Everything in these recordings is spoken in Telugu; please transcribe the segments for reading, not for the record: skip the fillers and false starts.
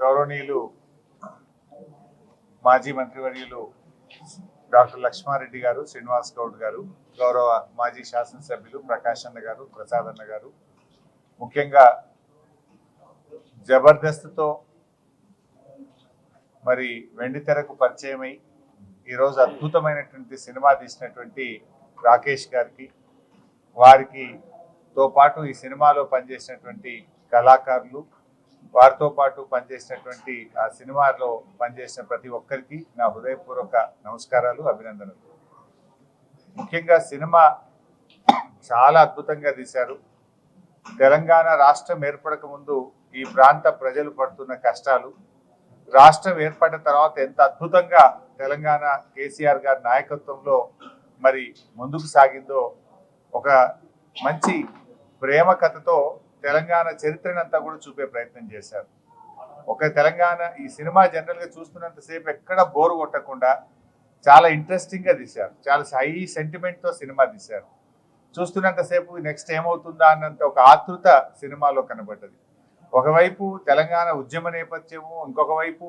గౌరవనీయులు మాజీ మంత్రివర్యులు డాక్టర్ లక్ష్మారెడ్డి గారు, శ్రీనివాస్ గౌడ్ గారు, గౌరవ మాజీ శాసనసభ్యులు ప్రకాష్ అన్న గారు, ప్రసాద్ అన్న గారు, ముఖ్యంగా జబర్దస్త్తో మరి వెండితెరకు పరిచయమై ఈరోజు అద్భుతమైనటువంటి సినిమా తీసినటువంటి రాకేష్ గారికి, వారితో పాటు ఈ సినిమాలో పనిచేసినటువంటి కళాకారులు, వారితో పాటు పనిచేసినటువంటి ఆ సినిమాలో పనిచేసిన ప్రతి ఒక్కరికి నా హృదయపూర్వక నమస్కారాలు, అభినందనలు. ముఖ్యంగా సినిమా చాలా అద్భుతంగా తీశారు. తెలంగాణ రాష్ట్రం ఏర్పడక ముందు ఈ ప్రాంత ప్రజలు పడుతున్న కష్టాలు, రాష్ట్రం ఏర్పడిన తర్వాత ఎంత అద్భుతంగా తెలంగాణ కేసీఆర్ గారి నాయకత్వంలో మరి ముందుకు సాగిందో, ఒక మంచి ప్రేమ కథతో తెలంగాణ చరిత్రనంతా కూడా చూపే ప్రయత్నం చేశారు. ఒక తెలంగాణ ఈ సినిమా జనరల్గా చూస్తున్నంతసేపు ఎక్కడ బోరు కొట్టకుండా చాలా ఇంట్రెస్టింగ్గా తీశారు. చాలా హై సెంటిమెంట్తో సినిమా తీశారు. చూస్తున్నంతసేపు నెక్స్ట్ ఏమవుతుందా అన్నంత ఒక ఆతృత సినిమాలో కనబడ్డది. ఒకవైపు తెలంగాణ ఉద్యమ నేపథ్యము, ఇంకొక వైపు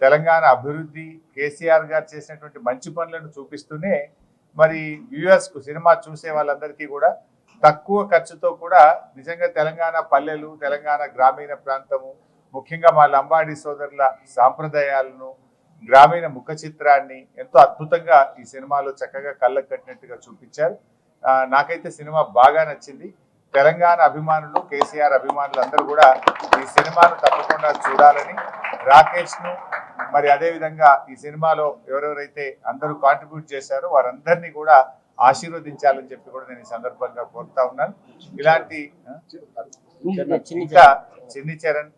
తెలంగాణ అభివృద్ధి, కేసీఆర్ గారు చేసినటువంటి మంచి పనులను చూపిస్తూనే మరి వ్యూయర్స్కు, సినిమా చూసే వాళ్ళందరికీ కూడా తక్కువ ఖర్చుతో కూడా నిజంగా తెలంగాణ పల్లెలు, తెలంగాణ గ్రామీణ ప్రాంతము, ముఖ్యంగా మా లంబాడి సోదరుల సాంప్రదాయాలను, గ్రామీణ ముఖ చిత్రాన్ని ఎంతో అద్భుతంగా ఈ సినిమాలో చక్కగా కళ్ళకు కట్టినట్టుగా చూపించారు. నాకైతే సినిమా బాగా నచ్చింది. తెలంగాణ అభిమానులు, కేసీఆర్ అభిమానులు అందరూ కూడా ఈ సినిమాను తప్పకుండా చూడాలని, రాకేష్ను మరి అదేవిధంగా ఈ సినిమాలో ఎవరెవరైతే అందరూ కాంట్రిబ్యూట్ చేశారో వారందరినీ కూడా ఆశీర్వదించాలని చెప్పి కూడా నేను ఈ సందర్భంగా కోరుతా ఉన్నాను. ఇలాంటి ఇంకా చిన్ని చరణ్,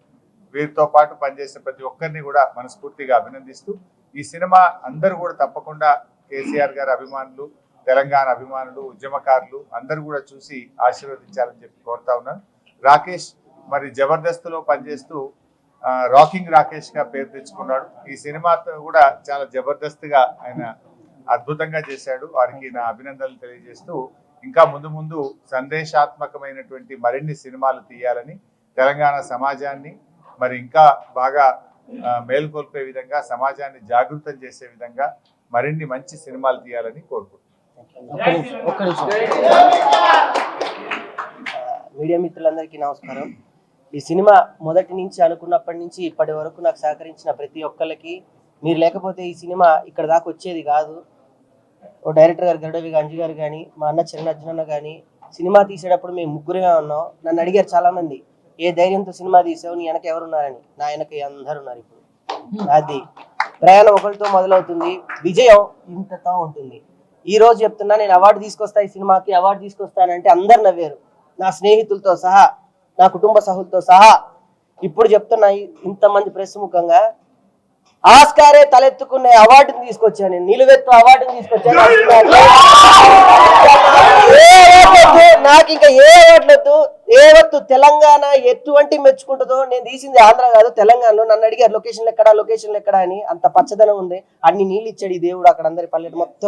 వీరితో పాటు పనిచేసిన ప్రతి ఒక్కరిని కూడా మనస్ఫూర్తిగా అభినందిస్తూ, ఈ సినిమా అందరూ కూడా తప్పకుండా కేసీఆర్ గారి అభిమానులు, తెలంగాణ అభిమానులు, ఉద్యమకారులు అందరూ కూడా చూసి ఆశీర్వదించాలని చెప్పి కోరుతా ఉన్నాను. రాకేష్ మరి జబర్దస్త్లో పనిచేస్తూ రాకింగ్ రాకేష్ గా పేరు తెచ్చుకున్నాడు. ఈ సినిమాతో కూడా చాలా జబర్దస్త్గా ఆయన అద్భుతంగా చేశాడు. వారికి నా అభినందనలు తెలియజేస్తూ, ఇంకా ముందు ముందు సందేశాత్మకమైనటువంటి మరిన్ని సినిమాలు తీయాలని, తెలంగాణ సమాజాన్ని మరి ఇంకా బాగా మేల్కొల్పే విధంగా, సమాజాన్ని జాగృతం చేసే విధంగా మరిన్ని మంచి సినిమాలు తీయాలని కోరుకుంటున్నాను. మీడియా మిత్రులందరికీ నమస్కారం. ఈ సినిమా మొదటి నుంచి అనుకున్నప్పటి నుంచి ఇప్పటి వరకు నాకు సహకరించిన ప్రతి ఒక్కరికి, మీరు లేకపోతే ఈ సినిమా ఇక్కడ దాకా వచ్చేది కాదు. ఓ డైరెక్టర్ గారు గరుడవి అంజు గారు కానీ, మా అన్న చిన్న కానీ, సినిమా తీసేటప్పుడు మేము ముగ్గురుగా ఉన్నాం. నన్ను అడిగారు చాలామంది, ఏ ధైర్యంతో సినిమా తీసావు, నీ వెనక ఎవరున్నారని. నా వెనక అందరు ఉన్నారు. ఇప్పుడు అది ప్రయాణం ఒకరితో మొదలవుతుంది, విజయం ఇంతతో ఉంటుంది. ఈ రోజు చెప్తున్నా, నేను అవార్డు తీసుకొస్తా, ఈ సినిమాకి అవార్డు తీసుకొస్తానంటే అందరు నవ్వారు, నా స్నేహితులతో సహా, నా కుటుంబ సభ్యులతో సహా. ఇప్పుడు చెప్తున్నా, ఇంతమంది ప్రెస్ ముఖంగా ఆస్కారే తలెత్తుకునే అవార్డుని తీసుకొచ్చాను, నిలువెత్తు అవార్డుని తీసుకొచ్చాను. నాకు ఇంకా ఏ అవార్డులొద్దు, ఏ వద్దు. తెలంగాణ ఎటువంటి మెచ్చుకుంటుందో, నేను తీసింది ఆంధ్ర కాదు తెలంగాణలో. నన్ను అడిగారు లొకేషన్లు ఎక్కడా అని. అంత పచ్చదనం ఉంది, అన్ని నీళ్ళు ఇచ్చాడు ఈ దేవుడు. అక్కడ అందరి పల్లెట మొత్తం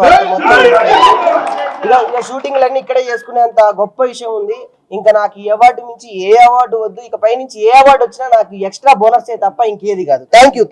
ఇక షూటింగ్లు అన్ని ఇక్కడే చేసుకునే అంత గొప్ప విషయం ఉంది. ఇంకా నాకు ఈ అవార్డు నుంచి ఏ అవార్డు వద్దు. ఇక పైనుంచి ఏ అవార్డు వచ్చినా నాకు ఎక్స్ట్రా బోనస్ తప్ప ఇంకేది కాదు. Thank you.